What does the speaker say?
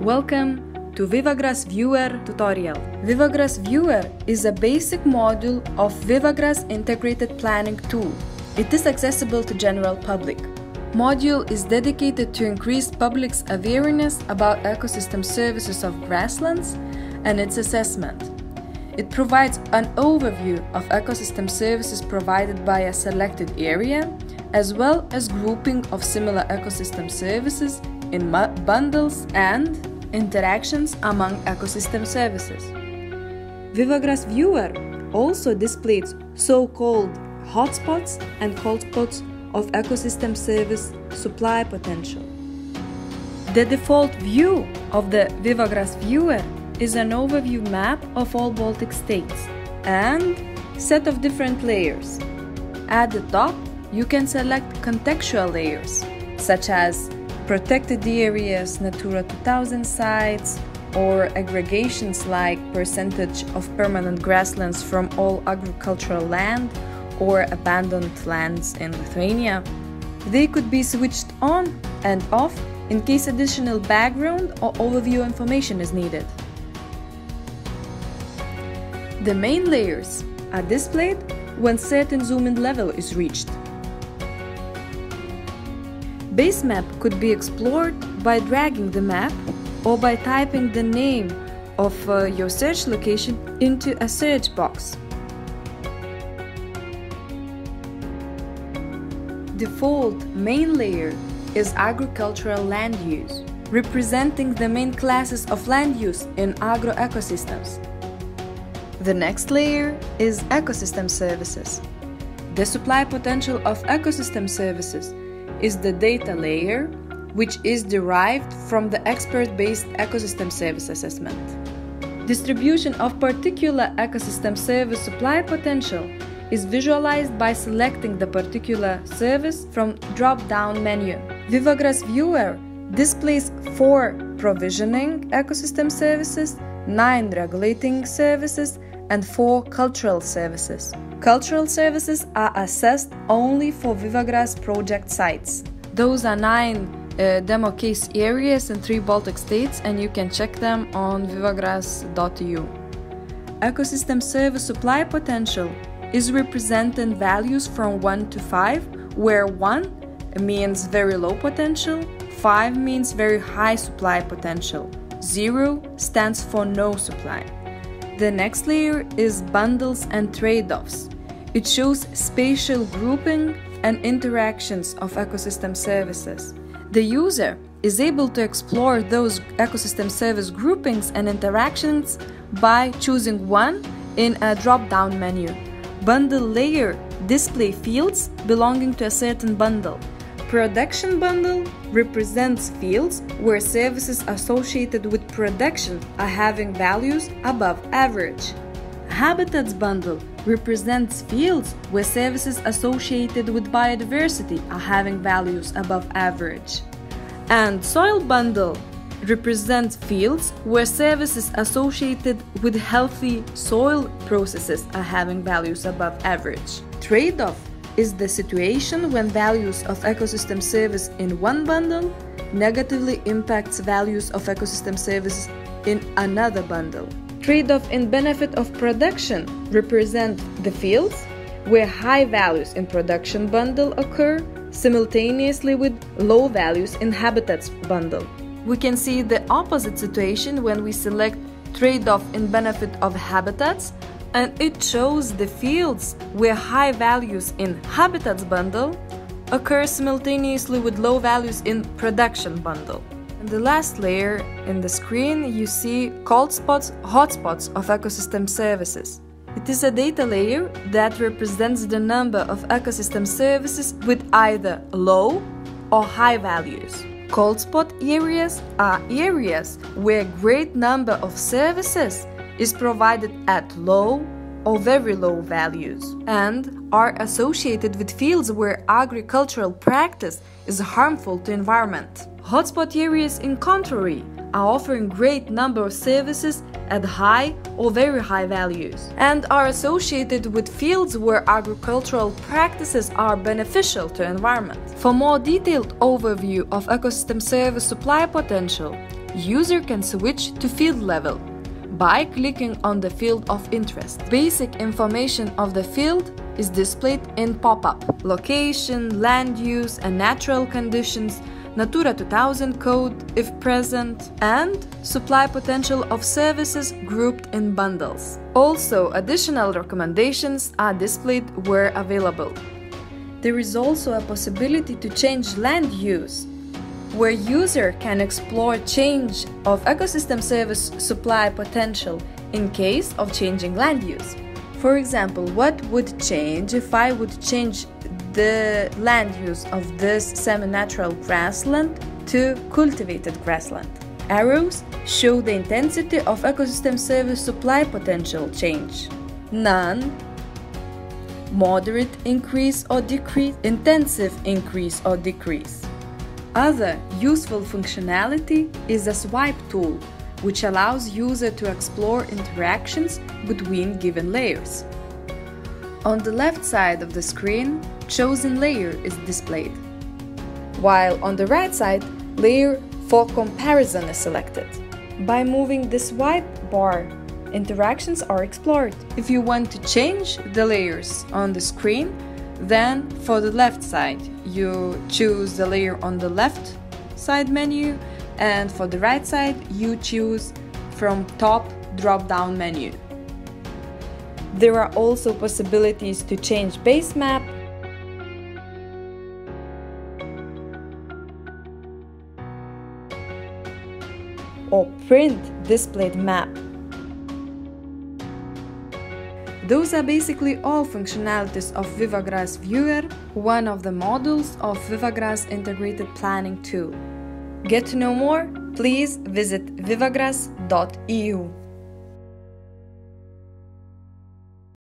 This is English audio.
Welcome to Viva Grass Viewer tutorial. Viva Grass Viewer is a basic module of Viva Grass integrated planning tool. It is accessible to general public. Module is dedicated to increase public's awareness about ecosystem services of grasslands and its assessment. It provides an overview of ecosystem services provided by a selected area, as well as grouping of similar ecosystem services in bundles and interactions among ecosystem services. Viva Grass Viewer also displays so-called hotspots and cold spots of ecosystem service supply potential. The default view of the Viva Grass Viewer is an overview map of all Baltic states and set of different layers. At the top, you can select contextual layers, such as protected areas, Natura 2000 sites, or aggregations like percentage of permanent grasslands from all agricultural land or abandoned lands in Lithuania. They could be switched on and off in case additional background or overview information is needed. The main layers are displayed when certain zoom-in level is reached. Basemap could be explored by dragging the map or by typing the name of your search location into a search box. Default main layer is agricultural land use, representing the main classes of land use in agroecosystems. The next layer is ecosystem services. The supply potential of ecosystem services is the data layer, which is derived from the expert-based ecosystem service assessment. Distribution of particular ecosystem service supply potential is visualized by selecting the particular service from drop-down menu. Viva Grass Viewer displays 4 provisioning ecosystem services, 9 regulating services, and 4 cultural services. Cultural services are assessed only for Viva Grass project sites. Those are 9 demo case areas in 3 Baltic states, and you can check them on vivagrass.eu. Ecosystem service supply potential is represented in values from 1 to 5, where 1 means very low potential, 5 means very high supply potential, 0 stands for no supply. The next layer is bundles and trade-offs. It shows spatial grouping and interactions of ecosystem services. The user is able to explore those ecosystem service groupings and interactions by choosing one in a drop-down menu. Bundle layer display fields belonging to a certain bundle. Production bundle represents fields where services associated with production are having values above average. Habitats bundle represents fields where services associated with biodiversity are having values above average. And soil bundle represents fields where services associated with healthy soil processes are having values above average. Trade-off is the situation when values of ecosystem service in one bundle negatively impacts values of ecosystem services in another bundle. Trade-off in benefit of production represent the fields where high values in production bundle occur simultaneously with low values in habitats bundle. We can see the opposite situation when we select trade-off in benefit of habitats, and it shows the fields where high values in habitats bundle occur simultaneously with low values in production bundle. In the last layer in the screen, you see cold spots, hotspots of ecosystem services. It is a data layer that represents the number of ecosystem services with either low or high values. Cold spot areas are areas where a great number of services is provided at low or very low values and are associated with fields where agricultural practice is harmful to environment. Hotspot areas, in contrary, are offering great number of services at high or very high values and are associated with fields where agricultural practices are beneficial to environment. For more detailed overview of ecosystem service supply potential, user can switch to field level by clicking on the field of interest. Basic information of the field is displayed in pop-up: location, land use and natural conditions, Natura 2000 code if present, and supply potential of services grouped in bundles. Also, additional recommendations are displayed where available. There is also a possibility to change land use, where user can explore change of ecosystem service supply potential in case of changing land use. For example, what would change if I would change the land use of this semi-natural grassland to cultivated grassland? Arrows show the intensity of ecosystem service supply potential change: none, moderate increase or decrease, intensive increase or decrease. Other useful functionality is a swipe tool, which allows user to explore interactions between given layers. On the left side of the screen, chosen layer is displayed, while on the right side, layer for comparison is selected. By moving the swipe bar, interactions are explored. If you want to change the layers on the screen, then for the left side, you choose the layer on the left side menu, and for the right side, you choose from top drop-down menu. There are also possibilities to change Basemap, or print displayed map. Those are basically all functionalities of Viva Grass Viewer, one of the modules of Viva Grass Integrated Planning tool. Get to know more? Please visit vivagrass.eu.